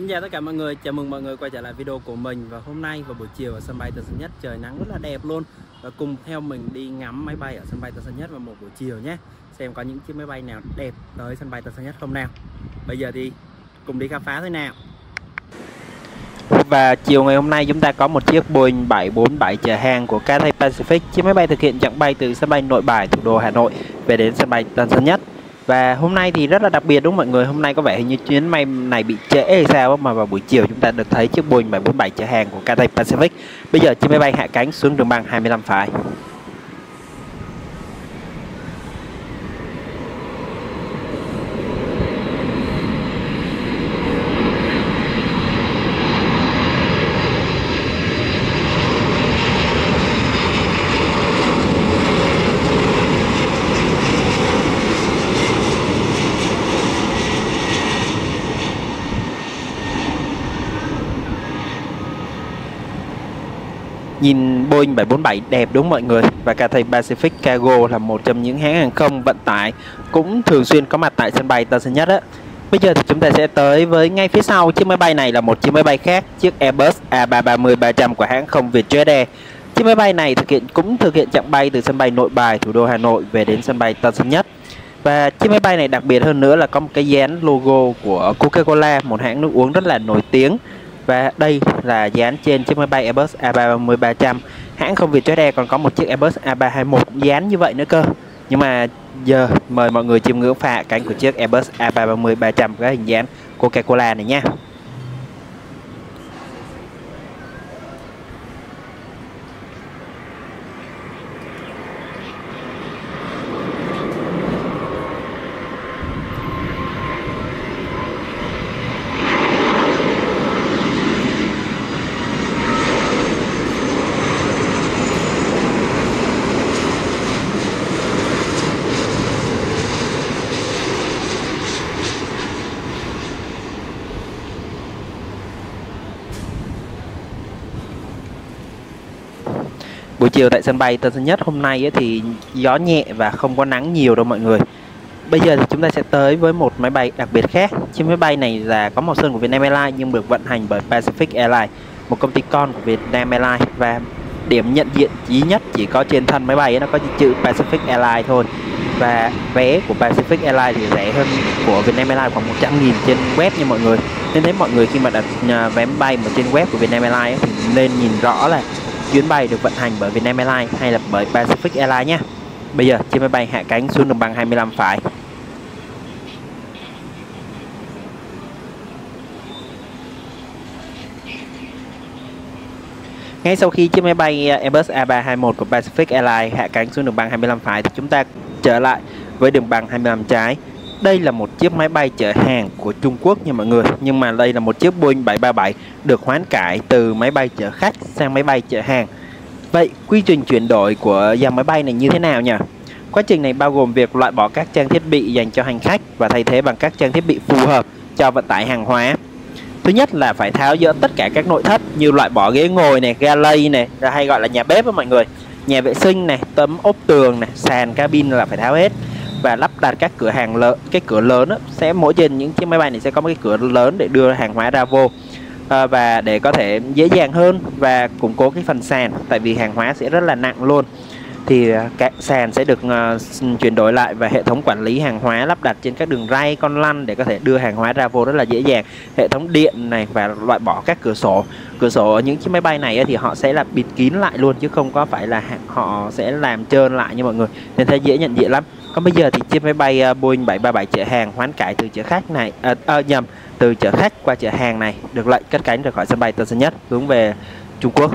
Xin chào tất cả mọi người, chào mừng mọi người quay trở lại video của mình. Và hôm nay vào buổi chiều ở sân bay Tân Sơn Nhất, trời nắng rất là đẹp luôn. Và cùng theo mình đi ngắm máy bay ở sân bay Tân Sơn Nhất vào một buổi chiều nhé. Xem có những chiếc máy bay nào đẹp tới sân bay Tân Sơn Nhất không nào. Bây giờ thì cùng đi khám phá thôi nào. Và chiều ngày hôm nay chúng ta có một chiếc Boeing 747 chở hàng của Cathay Pacific. Chiếc máy bay thực hiện chặng bay từ sân bay Nội Bài, thủ đô Hà Nội về đến sân bay Tân Sơn Nhất. Và hôm nay thì rất là đặc biệt đúng không mọi người? Hôm nay có vẻ hình như chuyến bay này bị trễ hay sao mà vào buổi chiều chúng ta được thấy chiếc Boeing 747 chở hàng của Cathay Pacific. Bây giờ chiếc máy bay hạ cánh xuống đường băng 25 phải. Nhìn Boeing 747 đẹp đúng không mọi người? Và Cathay Pacific Cargo là một trong những hãng hàng không vận tải cũng thường xuyên có mặt tại sân bay Tân Sơn Nhất á. Bây giờ thì chúng ta sẽ tới với ngay phía sau chiếc máy bay này là một chiếc máy bay khác, chiếc Airbus A330-300 của hãng không Vietjet Air. Chiếc máy bay này cũng thực hiện chặng bay từ sân bay Nội Bài, thủ đô Hà Nội về đến sân bay Tân Sơn Nhất. Và chiếc máy bay này đặc biệt hơn nữa là có một cái dán logo của Coca-Cola, một hãng nước uống rất là nổi tiếng. Và đây là dán trên chiếc máy bay Airbus A330-300. Hãng không Vietjet Air còn có một chiếc Airbus A321 dán như vậy nữa cơ. Nhưng mà giờ mời mọi người chiêm ngưỡng pha hạ cánh của chiếc Airbus A330-300 với hình dán Coca-Cola này nha. Buổi chiều tại sân bay Tân Sơn Nhất hôm nay thì gió nhẹ và không có nắng nhiều đâu mọi người. Bây giờ thì chúng ta sẽ tới với một máy bay đặc biệt khác. Chiếc máy bay này là có màu sơn của Vietnam Airlines nhưng được vận hành bởi Pacific Airlines, một công ty con của Vietnam Airlines. Và điểm nhận diện duy nhất chỉ có trên thân máy bay nó có chữ Pacific Airlines thôi. Và vé của Pacific Airlines thì rẻ hơn của Vietnam Airlines khoảng 100.000 trên web nha mọi người. Nên thấy mọi người khi mà đặt vé máy bay mà trên web của Vietnam Airlines thì nên nhìn rõ là chuyến bay được vận hành bởi Vietnam Airlines hay là bởi Pacific Airlines nhé. Bây giờ chiếc máy bay hạ cánh xuống đường băng 25 phải. Ngay sau khi chiếc máy bay Airbus A321 của Pacific Airlines hạ cánh xuống đường băng 25 phải thì chúng ta trở lại với đường băng 25 trái. Đây là một chiếc máy bay chở hàng của Trung Quốc nha mọi người. Nhưng mà đây là một chiếc Boeing 737 được hoán cải từ máy bay chở khách sang máy bay chở hàng. Vậy quy trình chuyển đổi của dòng máy bay này như thế nào nhỉ? Quá trình này bao gồm việc loại bỏ các trang thiết bị dành cho hành khách và thay thế bằng các trang thiết bị phù hợp cho vận tải hàng hóa. Thứ nhất là phải tháo dỡ tất cả các nội thất như loại bỏ ghế ngồi này, galley này, hay gọi là nhà bếp đó mọi người, nhà vệ sinh này, tấm ốp tường này, sàn cabin là phải tháo hết. Và lắp đặt các cửa hàng lớn, cái cửa lớn đó, sẽ mỗi trên những chiếc máy bay này sẽ có một cái cửa lớn để đưa hàng hóa ra vô. Và để có thể dễ dàng hơn và củng cố cái phần sàn, tại vì hàng hóa sẽ rất là nặng luôn, thì các sàn sẽ được chuyển đổi lại và hệ thống quản lý hàng hóa lắp đặt trên các đường ray con lăn để có thể đưa hàng hóa ra vô rất là dễ dàng. Hệ thống điện này và loại bỏ các cửa sổ ở những chiếc máy bay này thì họ sẽ là bịt kín lại luôn chứ không có phải là họ sẽ làm trơn lại như mọi người, nên thấy dễ nhận diện lắm. Còn bây giờ thì chiếc máy bay Boeing 737 chở hàng hoán cải từ chở khách này từ chở khách qua chở hàng này được lệnh cất cánh rời khỏi sân bay Tân Sơn Nhất hướng về Trung Quốc.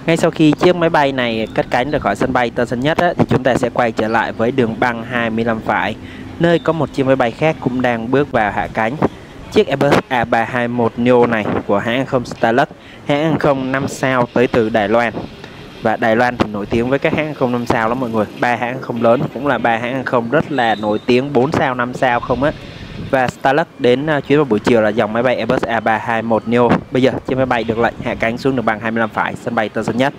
Ngay sau khi chiếc máy bay này cất cánh rời khỏi sân bay Tân Sơn Nhất thì chúng ta sẽ quay trở lại với đường băng 25 phải, nơi có một chiếc máy bay khác cũng đang bước vào hạ cánh. Chiếc Airbus A321neo này của hãng hàng không Starlux, hãng hàng không 5 sao tới từ Đài Loan. Và Đài Loan thì nổi tiếng với các hãng hàng không 5 sao lắm mọi người. Ba hãng hàng không lớn cũng là ba hãng hàng không rất là nổi tiếng 4 sao 5 sao không á. Và Starlux đến chuyến vào buổi chiều là dòng máy bay Airbus A321neo. Bây giờ chiếc máy bay được lệnh hạ cánh xuống đường băng 25 phải, sân bay Tân Sơn Nhất.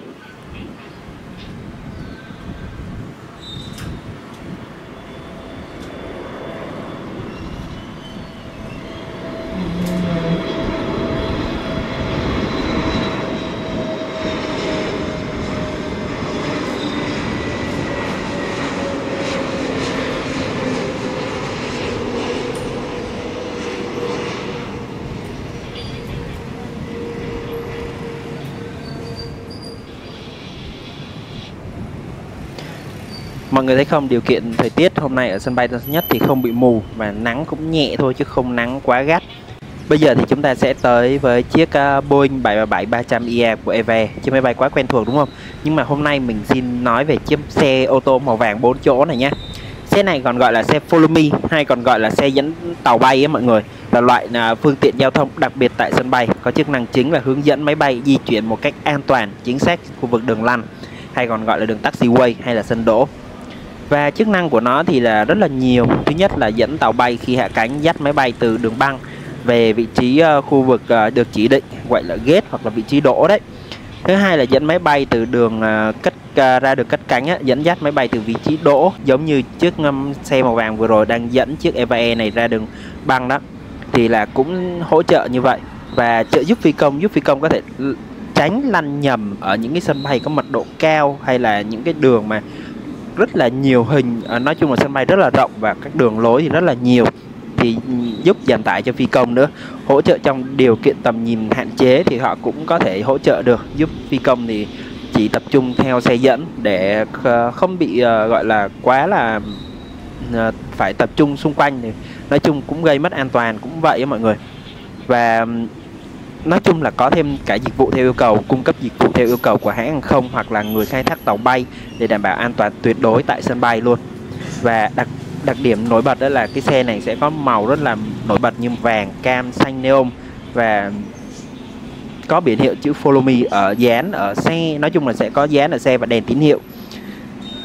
Mọi người thấy không, điều kiện thời tiết hôm nay ở sân bay Tân Sơn Nhất thì không bị mù và nắng cũng nhẹ thôi chứ không nắng quá gắt. Bây giờ thì chúng ta sẽ tới với chiếc Boeing 737-300ER của Eve, chiếc máy bay quá quen thuộc đúng không? Nhưng mà hôm nay mình xin nói về chiếc xe ô tô màu vàng 4 chỗ này nhé. Xe này còn gọi là xe Follow Me hay còn gọi là xe dẫn tàu bay ấy mọi người, là loại phương tiện giao thông đặc biệt tại sân bay, có chức năng chính là hướng dẫn máy bay di chuyển một cách an toàn, chính xác khu vực đường lăn hay còn gọi là đường taxiway hay là sân đỗ. Và chức năng của nó thì là rất là nhiều. Thứ nhất là dẫn tàu bay khi hạ cánh, dắt máy bay từ đường băng về vị trí khu vực được chỉ định, gọi là gate hoặc là vị trí đỗ đấy. Thứ hai là dẫn máy bay từ đường ra đường cất cánh, dẫn dắt máy bay từ vị trí đỗ, giống như chiếc xe màu vàng vừa rồi đang dẫn chiếc Eva này ra đường băng đó, thì là cũng hỗ trợ như vậy. Và trợ giúp phi công có thể tránh lăn nhầm ở những cái sân bay có mật độ cao hay là những cái đường mà rất là nhiều hình, nói chung là sân bay rất là rộng và các đường lối thì rất là nhiều, thì giúp giảm tải cho phi công nữa. Hỗ trợ trong điều kiện tầm nhìn hạn chế thì họ cũng có thể hỗ trợ được, giúp phi công thì chỉ tập trung theo xe dẫn để không bị gọi là quá là phải tập trung xung quanh, thì nói chung cũng gây mất an toàn cũng vậy mọi người. Và nói chung là có thêm cả dịch vụ theo yêu cầu, cung cấp dịch vụ theo yêu cầu của hãng hàng không hoặc là người khai thác tàu bay để đảm bảo an toàn tuyệt đối tại sân bay luôn. Và đặc điểm nổi bật đó là cái xe này sẽ có màu rất là nổi bật như vàng, cam, xanh neon, và có biển hiệu chữ Follow Me ở dán ở xe, nói chung là sẽ có dán ở xe và đèn tín hiệu.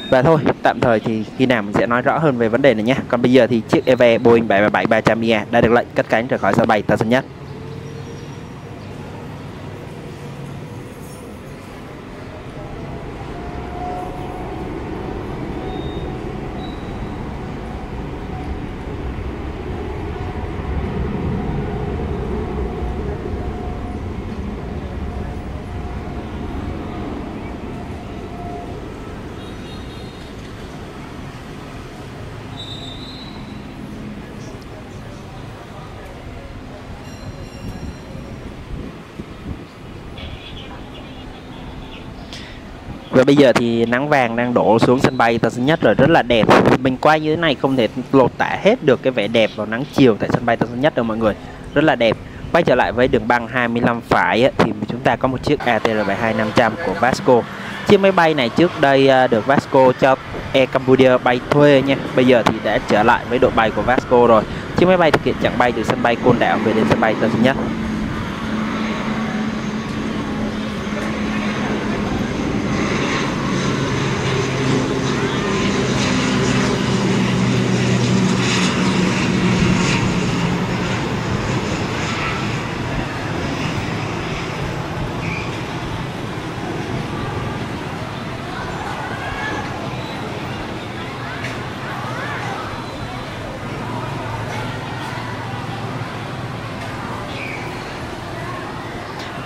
Và thôi, tạm thời thì khi nào mình sẽ nói rõ hơn về vấn đề này nhé. Còn bây giờ thì chiếc Eve Boeing 737-300ER đã được lệnh cất cánh rời khỏi sân bay Tân Sơn Nhất. Và bây giờ thì nắng vàng đang đổ xuống sân bay Tân Sơn Nhất rồi, rất là đẹp. Mình quay như thế này không thể lột tả hết được cái vẻ đẹp vào nắng chiều tại sân bay Tân Sơn Nhất đâu mọi người. Rất là đẹp. Quay trở lại với đường băng 25 phải thì chúng ta có một chiếc ATR72500 của Vasco. Chiếc máy bay này trước đây được Vasco cho Air Cambodia bay thuê nha. Bây giờ thì đã trở lại với đội bay của Vasco rồi. Chiếc máy bay thực hiện chặng bay từ sân bay Côn Đảo về đến sân bay Tân Sơn Nhất.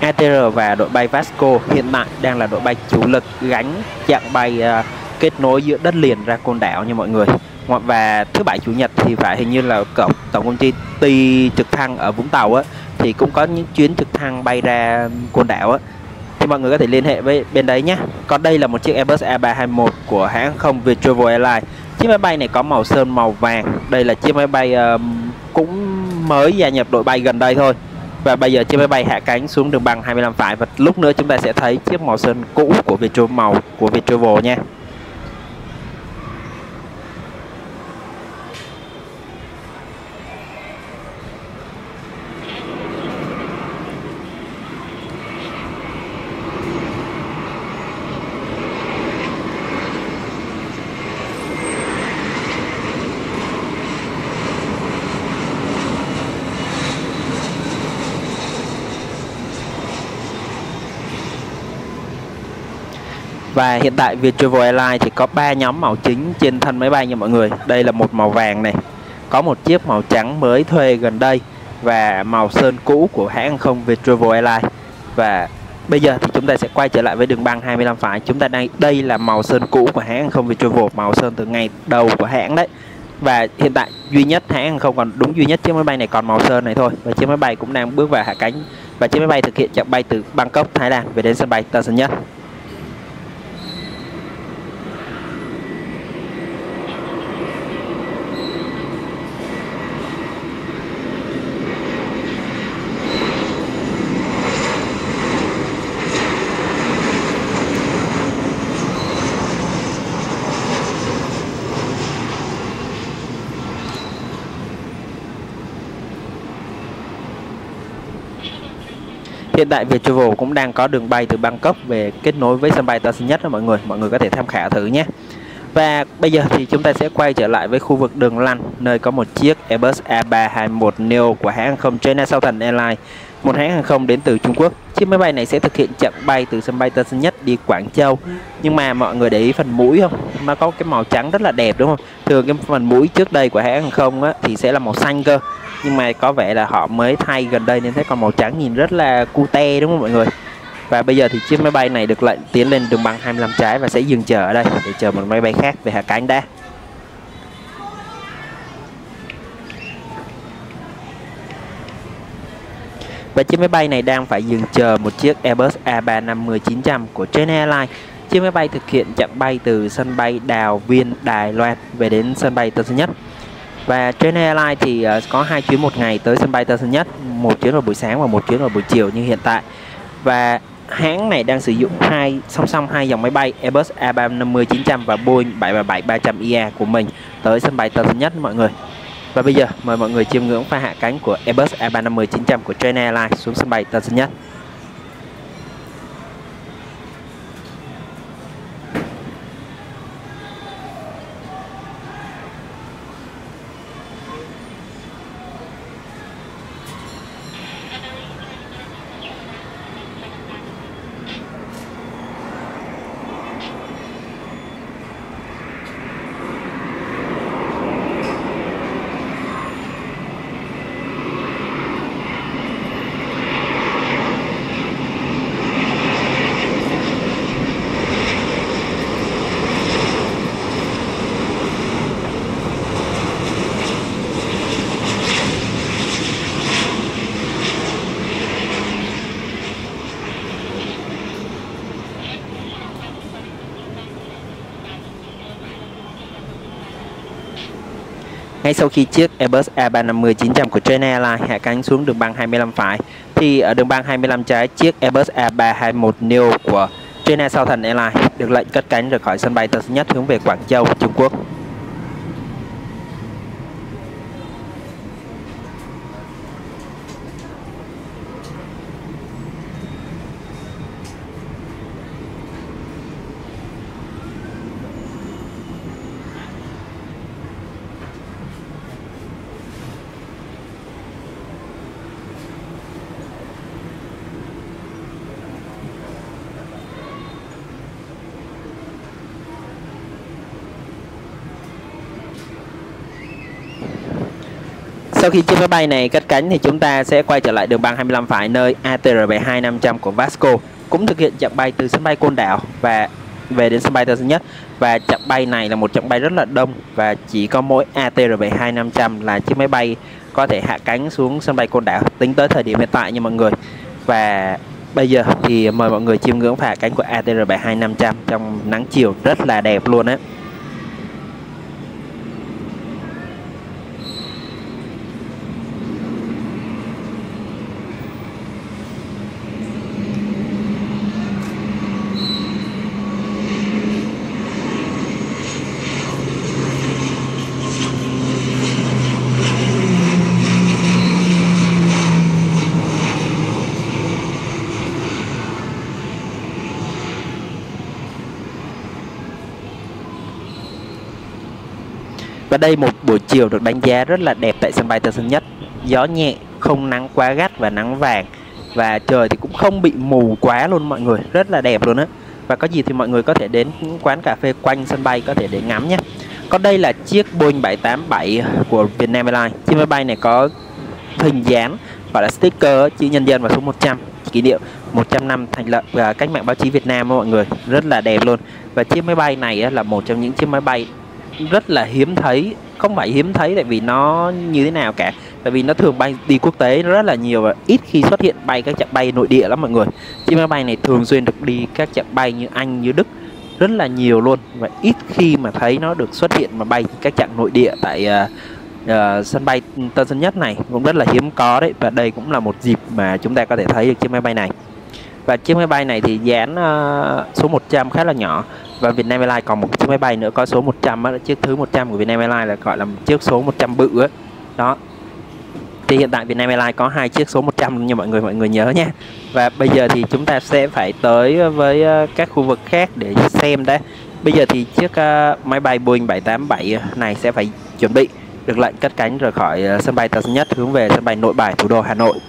ATR và đội bay Vasco hiện tại đang là đội bay chủ lực gánh chặng bay kết nối giữa đất liền ra Côn Đảo nha mọi người. Và thứ bảy chủ nhật thì phải hình như là tổng công ty trực thăng ở Vũng Tàu á thì cũng có những chuyến trực thăng bay ra Côn Đảo á, thì mọi người có thể liên hệ với bên đấy nhé. Còn đây là một chiếc Airbus A321 của hãng không Viettravel Airlines. Chiếc máy bay này có màu sơn màu vàng. Đây là chiếc máy bay cũng mới gia nhập đội bay gần đây thôi. Và bây giờ chiếc máy bay hạ cánh xuống đường băng 25 phải và lúc nữa chúng ta sẽ thấy chiếc màu sơn cũ của Vietravel nha. Và hiện tại Vietravel Airlines thì có 3 nhóm màu chính trên thân máy bay nha mọi người. Đây là một màu vàng này, có một chiếc màu trắng mới thuê gần đây và màu sơn cũ của hãng hàng không Vietravel Airlines. Và bây giờ thì chúng ta sẽ quay trở lại với đường băng 25 phải. Đây là màu sơn cũ của hãng hàng không Vietravel, màu sơn từ ngày đầu của hãng đấy. Và hiện tại duy nhất hãng hàng không còn đúng duy nhất chiếc máy bay này còn màu sơn này thôi. Và chiếc máy bay cũng đang bước vào hạ cánh và chiếc máy bay thực hiện chặng bay từ Bangkok, Thái Lan về đến sân bay Tân Sơn Nhất. Hiện tại Vietravel cũng đang có đường bay từ Bangkok về kết nối với sân bay Tân Sơn Nhất đó mọi người có thể tham khảo thử nhé. Và bây giờ thì chúng ta sẽ quay trở lại với khu vực đường lăn, nơi có một chiếc Airbus A321neo của hãng hàng không China Southern Airlines, một hãng hàng không đến từ Trung Quốc. Chiếc máy bay này sẽ thực hiện chặng bay từ sân bay Tân Sơn Nhất đi Quảng Châu. Nhưng mà mọi người để ý phần mũi không? Nó có cái màu trắng rất là đẹp đúng không? Thường cái phần mũi trước đây của hãng hàng không á, thì sẽ là màu xanh cơ. Nhưng mà có vẻ là họ mới thay gần đây nên thấy còn màu trắng nhìn rất là cute đúng không mọi người? Và bây giờ thì chiếc máy bay này được lệnh tiến lên đường băng 25 trái và sẽ dừng chờ ở đây để chờ một máy bay khác về hạ cánh đã. Và chiếc máy bay này đang phải dừng chờ một chiếc Airbus A350-900 của China Airlines. Chiếc máy bay thực hiện chặng bay từ sân bay Đào Viên, Đài Loan về đến sân bay Tân Sơn Nhất. Và China Airlines thì có 2 chuyến một ngày tới sân bay Tân Sơn Nhất, một chuyến vào buổi sáng và một chuyến vào buổi chiều như hiện tại. Và hãng này đang sử dụng song song hai dòng máy bay Airbus A350-900 và Boeing 737-300ER của mình tới sân bay Tân Sơn Nhất mọi người. Và bây giờ mời mọi người chiêm ngưỡng pha hạ cánh của Airbus A350-900 của China Airlines xuống sân bay Tân Sơn Nhất. Ngay sau khi chiếc Airbus A350-900 của China Airlines hạ cánh xuống đường băng 25 phải, thì ở đường băng 25 trái, chiếc Airbus A321neo của China Southern Airlines được lệnh cất cánh rời khỏi sân bay Tân Sơn Nhất hướng về Quảng Châu, Trung Quốc. Sau khi chiếc máy bay này cất cánh thì chúng ta sẽ quay trở lại đường băng 25 phải, nơi ATR72500 của Vasco cũng thực hiện chặng bay từ sân bay Côn Đảo và về đến sân bay Tân Sơn Nhất. Và chặng bay này là một chặng bay rất là đông và chỉ có mỗi ATR72500 là chiếc máy bay có thể hạ cánh xuống sân bay Côn Đảo tính tới thời điểm hiện tại nha mọi người. Và bây giờ thì mời mọi người chiêm ngưỡng hạ cánh của ATR72500 trong nắng chiều rất là đẹp luôn á. Và đây một buổi chiều được đánh giá rất là đẹp tại sân bay Tân Sơn Nhất. Gió nhẹ, không nắng quá gắt và nắng vàng. Và trời thì cũng không bị mù quá luôn mọi người, rất là đẹp luôn á. Và có gì thì mọi người có thể đến quán cà phê quanh sân bay có thể để ngắm nhé. Còn đây là chiếc Boeing 787 của Vietnam Airlines. Chiếc máy bay này có hình dáng gọi là sticker chữ nhân dân và số 100, kỷ niệm 100 năm thành lập và cách mạng báo chí Việt Nam mọi người, rất là đẹp luôn. Và chiếc máy bay này là một trong những chiếc máy bay rất là hiếm thấy, không phải hiếm thấy tại vì nó như thế nào cả, tại vì nó thường bay đi quốc tế rất là nhiều và ít khi xuất hiện bay các chặng bay nội địa lắm mọi người. Chiếc máy bay này thường xuyên được đi các chặng bay như Anh, như Đức rất là nhiều luôn, và ít khi mà thấy nó được xuất hiện mà bay các chặng nội địa tại sân bay Tân Sơn Nhất này, cũng rất là hiếm có đấy. Và đây cũng là một dịp mà chúng ta có thể thấy được chiếc máy bay này. Và chiếc máy bay này thì dán số 100 khá là nhỏ. Và Vietnam Airlines còn một chiếc máy bay nữa có số 100 đó, chiếc thứ 100 của Vietnam Airlines là gọi là chiếc số 100 bự ấy. Đó. Thì hiện tại Vietnam Airlines có 2 chiếc số 100 như mọi người nhớ nha. Và bây giờ thì chúng ta sẽ phải tới với các khu vực khác để xem đấy. Bây giờ thì chiếc máy bay Boeing 787 này sẽ phải chuẩn bị được lệnh cất cánh rời khỏi sân bay Tân Sơn Nhất hướng về sân bay Nội Bài, thủ đô Hà Nội.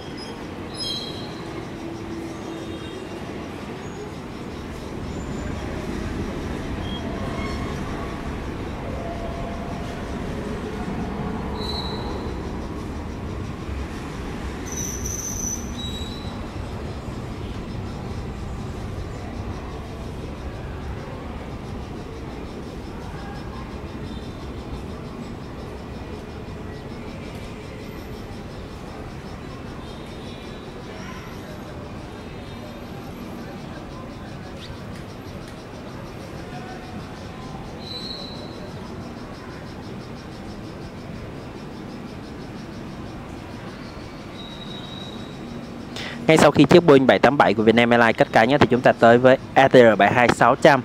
Ngay sau khi chiếc Boeing 787 của Vietnam Airlines cất cánh thì chúng ta tới với ATR72600.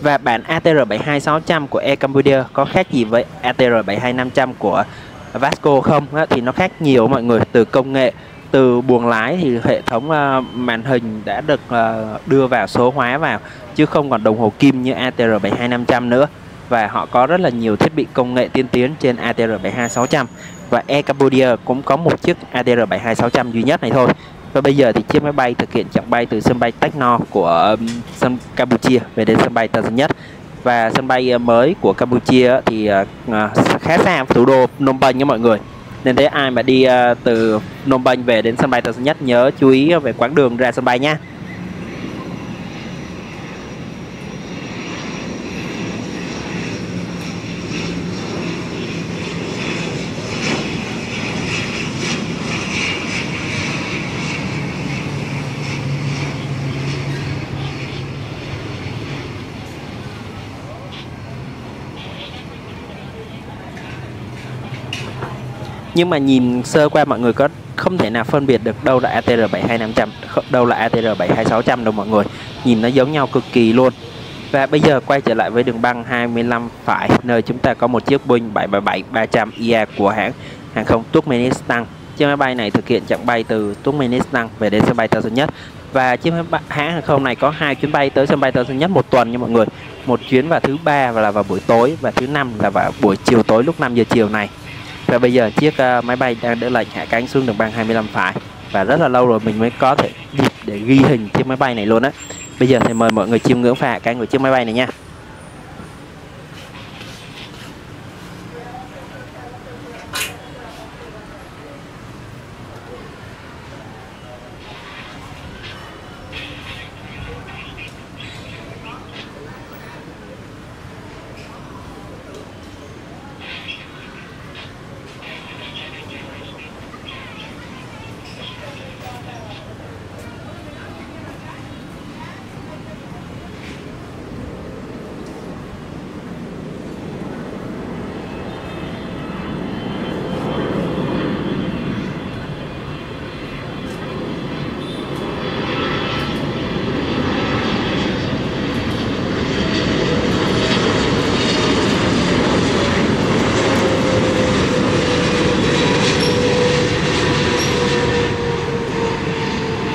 Và bản ATR72600 của Air Cambodia có khác gì với ATR72500 của Vasco không? Thì nó khác nhiều mọi người, từ công nghệ, từ buồng lái thì hệ thống màn hình đã được đưa vào số hóa vào, chứ không còn đồng hồ kim như ATR72500 nữa. Và họ có rất là nhiều thiết bị công nghệ tiên tiến trên ATR72600. Và Air Cambodia cũng có một chiếc ATR72600 duy nhất này thôi. Và bây giờ thì chiếc máy bay thực hiện chặng bay từ sân bay Tech No của sân Campuchia về đến sân bay Tân Sơn Nhất. Và sân bay mới của Campuchia thì khá xa thủ đô Phnom Penh nha mọi người. Nên thế ai mà đi từ Phnom Penh về đến sân bay Tân Sơn Nhất nhớ chú ý về quãng đường ra sân bay nhé. Nhưng mà nhìn sơ qua mọi người có không thể nào phân biệt được đâu là ATR72500, đâu là ATR72600 đâu mọi người. Nhìn nó giống nhau cực kỳ luôn. Và bây giờ quay trở lại với đường băng 25 phải, nơi chúng ta có một chiếc Boeing 777-300ER của hãng hàng không Turkmenistan. Chiếc máy bay này thực hiện chặng bay từ Turkmenistan về đến sân bay Tân Sơn Nhất. Và chiếc hãng hàng không này có 2 chuyến bay tới sân bay Tân Sơn Nhất một tuần nha mọi người. Một chuyến vào thứ 3 và là vào buổi tối, và thứ 5 là vào buổi chiều tối lúc 5 giờ chiều này. Và bây giờ chiếc máy bay đang đỡ lệnh hạ cánh xuống đường băng 25 phải. Và rất là lâu rồi mình mới có thể dịp để ghi hình chiếc máy bay này luôn á. Bây giờ thì mời mọi người chiêm ngưỡng pha hạ cánh của chiếc máy bay này nha.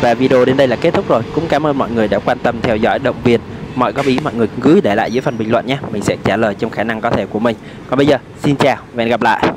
Và video đến đây là kết thúc rồi. Cũng cảm ơn mọi người đã quan tâm theo dõi, động viên Mọi góp ý mọi người cứ để lại dưới phần bình luận nhé, mình sẽ trả lời trong khả năng có thể của mình. Còn bây giờ xin chào và hẹn gặp lại.